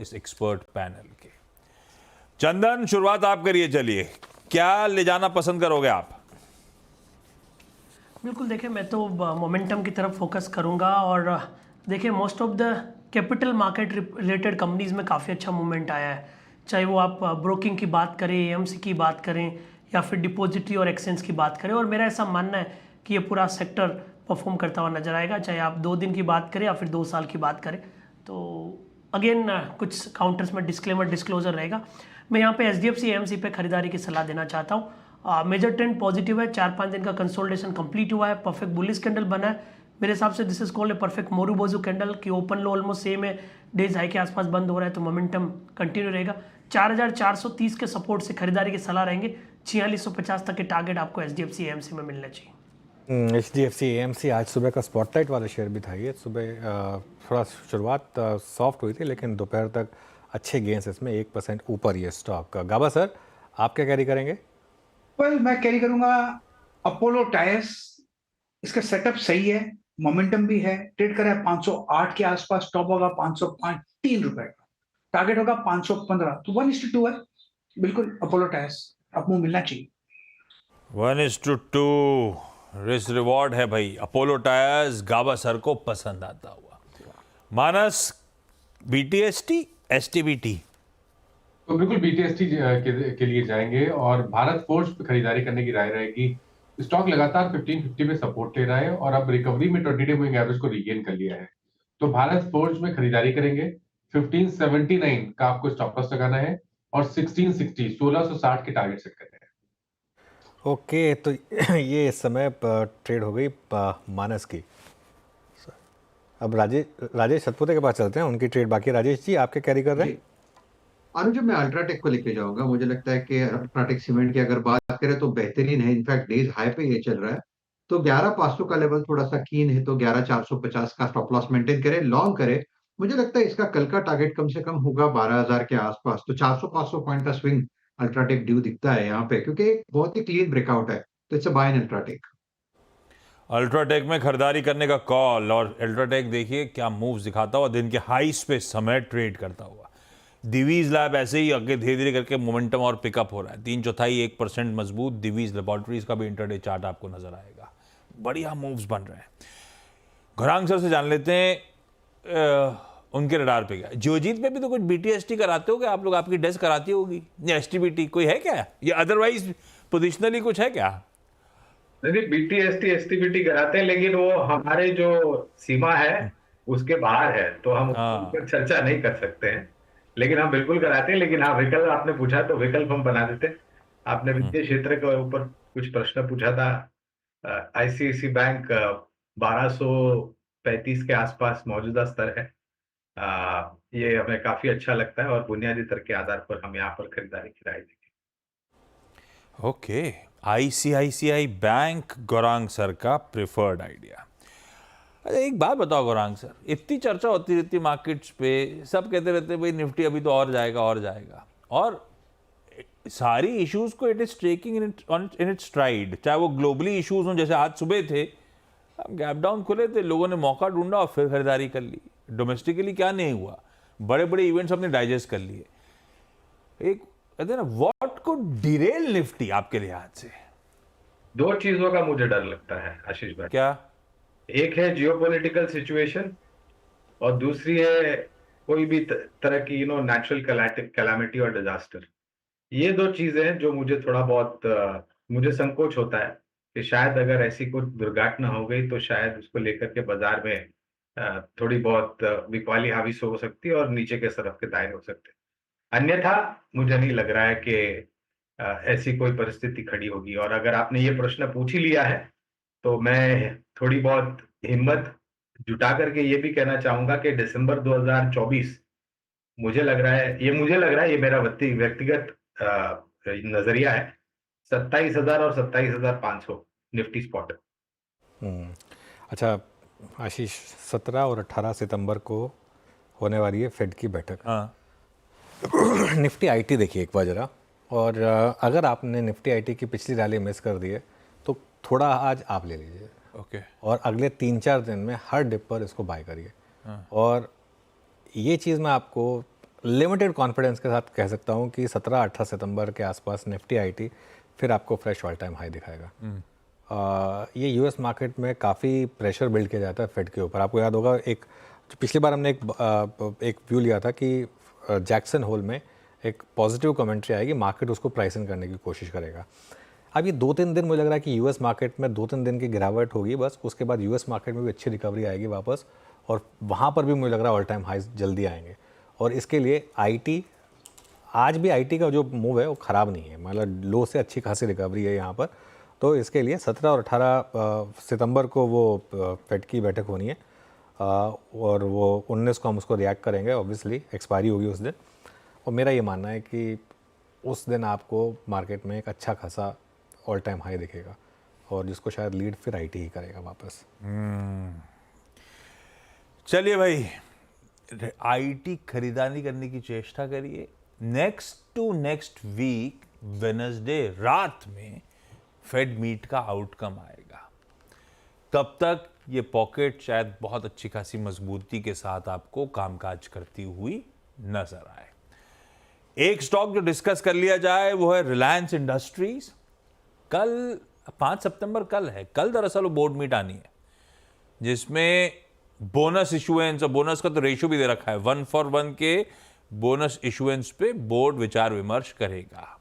इस expert panel के। चंदन, शुरुआत आप करिए, चलिए क्या ले जाना पसंद करोगे आप? बिल्कुल, देखिए मैं तो मोमेंटम की तरफ फोकस करूंगा और देखिए most of the capital market related companies में काफ़ी अच्छा मूवमेंट आया है, चाहे वो आप ब्रोकिंग की बात करें, एएमसी की बात करें या फिर डिपॉजिटरी और एक्सचेंज की बात करें। और मेरा ऐसा मानना है कि ये पूरा सेक्टर परफॉर्म करता हुआ नजर आएगा, चाहे आप 2 दिन की बात करें या फिर 2 साल की बात करें। तो अगेन कुछ काउंटर्स में डिस्क्लोजर रहेगा। मैं यहाँ पे HDFC एएमसी पे खरीदारी की सलाह देना चाहता हूँ। मेजर ट्रेंड पॉजिटिव है, 4-5 दिन का कंसोलिडेशन कंप्लीट हुआ है, परफेक्ट बुलिश कैंडल बना है। मेरे हिसाब से this is called a perfect marubozu candle की ओपन लो ऑलमोस्ट सेम है, डेज हाई के आसपास बंद हो रहा है, तो मोमेंटम कंटिन्यू रहेगा। 4430 के सपोर्ट से खरीदारी की सलाह रहेंगे। 4650 तक के टारगेट आपको HDFC एएमसी में मिलना चाहिए। HDFC AMC आज सुबह का स्पॉटलाइट वाला शेयर भी था। ये सुबह थोड़ा शुरुआत सॉफ्ट हुई थी, लेकिन दोपहर तक अच्छे गेंस इसमें 1% ऊपर ये स्टॉक का। गाबा सर, आप क्या कैरी करेंगे? मैं कैरी करूंगा अपोलो टायर्स। इसका सेटअप सही है, मोमेंटम भी है, ट्रेड करा है 508 के आसपास, स्टॉप होगा 505 ₹3 का, टारगेट होगा 515, तो 1:2 है। बिल्कुल अपोलो टायर्स अब मुंह मिलना चाहिए। 1:2 रिस्क रिवॉर्ड है भाई। अपोलो टायर्स गाबा सर को पसंद आता हुआ। मानस, BTST STBT? तो बिल्कुल BTST के लिए जाएंगे और भारत फोर्ज पे खरीदारी करने की राय रहेगी। स्टॉक लगातार 1550 में सपोर्ट ले रहा है और अब रिकवरी में 20 डे मूविंग एवरेज को रीगेन कर लिया है। तो भारत फोर्ज में खरीदारी करेंगे। 1579 का आपको स्टॉप लॉस लगाना है और 1660 के टारगेट सेट करने हैं। ओके, तो ये इस समय ट्रेड हो गई मानस की। अब राजेश सतपुते के पास चलते हैं, उनकी ट्रेड बाकी है। राजेश जी, आप क्या कैरी कर रहे हैं? अनुज, मैं अल्ट्राटेक को लेके जाऊंगा। मुझे लगता है कि अल्ट्राटेक सीमेंट की अगर बात करें तो बेहतरीन है, इनफैक्ट डेज हाई पे ये चल रहा है। तो 11,500 का लेवल थोड़ा सा कीन है, तो 11,450 का स्टॉप लॉस मेंटेन करे, लॉन्ग करे। मुझे लगता है इसका कल का टारगेट कम से कम होगा 12,000 के आसपास। तो 400-500 पॉइंट का स्विंग अल्ट्राटेक ड्यू दिखता है यहाँ पे, क्योंकि बहुत ही क्लीन ब्रेकआउट है। तो it's a buy in UltraTech. UltraTech में खरीदारी करने का कॉल। और अल्ट्राटेक देखिए क्या मूव्स दिखाता हुआ, दिन के हाईस पे समय ट्रेड करता हुआ। दिवीज लैब ऐसे ही आगे धीरे धीरे करके मोमेंटम और पिकअप हो रहा है। 3/4 1% मजबूत। दिवीज लेबोरेटरीज का भी इंटरडे चार्ट आपको नजर आएगा। बढ़िया मूव्स बन रहे हैं। घुरांग सर से जान लेते हैं उनके रडार पे क्या। जियोजीत में भी तो कुछ BTST कराते हो क्या आप लोग? आपकी डेस्क कराती होगी या STBT कोई है क्या, या अदरवाइज पोजिशनली कुछ है क्या? नहीं, BTST STBT कराते हैं, लेकिन वो हमारे जो सीमा है उसके बाहर है, तो हम उस पर चर्चा नहीं कर सकते हैं। लेकिन हम बिल्कुल कराते हैं। लेकिन हाँ, विकल्प आपने पूछा तो विकल्प हम बना देते हैं। आपने वित्तीय क्षेत्र के ऊपर कुछ प्रश्न पूछा था। ICICI बैंक 1235 के आसपास मौजूदा स्तर है। ये हमें काफी अच्छा लगता है और बुनियादी तर्क के आधार पर हम यहाँ पर खरीदारी की राय देंगे। Okay, ICICI bank Gaurang sir का प्रेफर्ड आइडिया। अरे एक बात बताओ गौरांग सर, इतनी चर्चा होती रहती है मार्केट्स पे, सब कहते रहते हैं भाई निफ्टी अभी तो और जाएगा और जाएगा, और सारी इश्यूज को it is taking in its STRIDE. चाहे वो ग्लोबली इश्यूज हों, जैसे आज सुबह थे, गैप डाउन खुले थे, लोगों ने मौका ढूंढा और फिर खरीदारी कर ली। डोमेस्टिकली क्या नहीं हुआ, बड़े बड़े इवेंट्स हमने डाइजेस्ट कर लिए। एक कहते हैं ना, व्हाट कुड डिरेल निफ्टी आपके लिहाज से? 2 चीजों का मुझे डर लगता है आशीष भाई। क्या? एक है जियोपॉलिटिकल सिचुएशन और दूसरी है कोई भी तरह की नेचुरल कैलामिटी और डिजास्टर। ये 2 चीजें हैं जो मुझे थोड़ा बहुत मुझे संकोच होता है कि शायद अगर ऐसी कोई दुर्घटना हो गई तो शायद उसको लेकर के बाजार में थोड़ी बहुत बिकवाली हावी हो सकती है और नीचे के तरफ के दायरे हो सकते हैं। अन्यथा मुझे नहीं लग रहा है कि ऐसी कोई परिस्थिति खड़ी होगी। और अगर आपने ये प्रश्न पूछ ही लिया है तो मैं थोड़ी बहुत हिम्मत जुटा करके ये भी कहना चाहूंगा कि दिसंबर 2024 मुझे लग रहा है, ये मेरा व्यक्तिगत नजरिया है, 27,000 और 27,500 निफ्टी स्पॉट। अच्छा आशीष, 17 और 18 सितंबर को होने वाली है फेड की बैठक। निफ्टी IT देखिए एक बार जरा, और अगर आपने निफ्टी IT की पिछली रैली मिस कर दी है तो थोड़ा आज आप ले लीजिए। ओके। और अगले 3-4 दिन में हर डिप पर इसको बाय करिए। और ये चीज़ मैं आपको लिमिटेड कॉन्फिडेंस के साथ कह सकता हूँ कि 17-18 सितंबर के आसपास निफ्टी आईटी फिर आपको फ्रेश ऑल टाइम हाई दिखाएगा। ये यूएस मार्केट में काफ़ी प्रेशर बिल्ड किया जाता है फेड के ऊपर। आपको याद होगा एक पिछली बार हमने एक व्यू लिया था कि जैक्सन होल में एक पॉजिटिव कमेंट्री आएगी, मार्केट उसको प्राइसिंग करने की कोशिश करेगा। अब ये 2-3 दिन मुझे लग रहा है कि यूएस मार्केट में 2-3 दिन की गिरावट होगी बस, उसके बाद यूएस मार्केट में भी अच्छी रिकवरी आएगी वापस, और वहाँ पर भी मुझे लग रहा है ऑल टाइम हाइज जल्दी आएंगे। और इसके लिए आईटी, आज भी आईटी का जो मूव है वो ख़राब नहीं है, मतलब लो से अच्छी खासी रिकवरी है यहाँ पर। तो इसके लिए 17 और 18 सितंबर को वो फेड की बैठक होनी है, और वो 19 को हम उसको रिएक्ट करेंगे, ऑब्वियसली एक्सपायरी होगी उस दिन। और मेरा ये मानना है कि उस दिन आपको मार्केट में एक अच्छा खासा ऑल टाइम हाई दिखेगा, और जिसको शायद लीड फिर आईटी ही करेगा वापस। चलिए भाई, आईटी खरीदारी करने की चेष्टा करिए। Next to next week Wednesday रात में फेड मीट का आउटकम आएगा। तब तक ये पॉकेट शायद बहुत अच्छी खासी मजबूती के साथ आपको कामकाज करती हुई नजर आए। एक स्टॉक जो डिस्कस कर लिया जाए वो है रिलायंस इंडस्ट्रीज। कल 5 सितंबर कल है, कल दरअसल वो बोर्ड मीट आनी है जिसमें बोनस इशुएंस, और बोनस का तो रेशियो भी दे रखा है 1:1 के बोनस इशुएंस पे बोर्ड विचार विमर्श करेगा।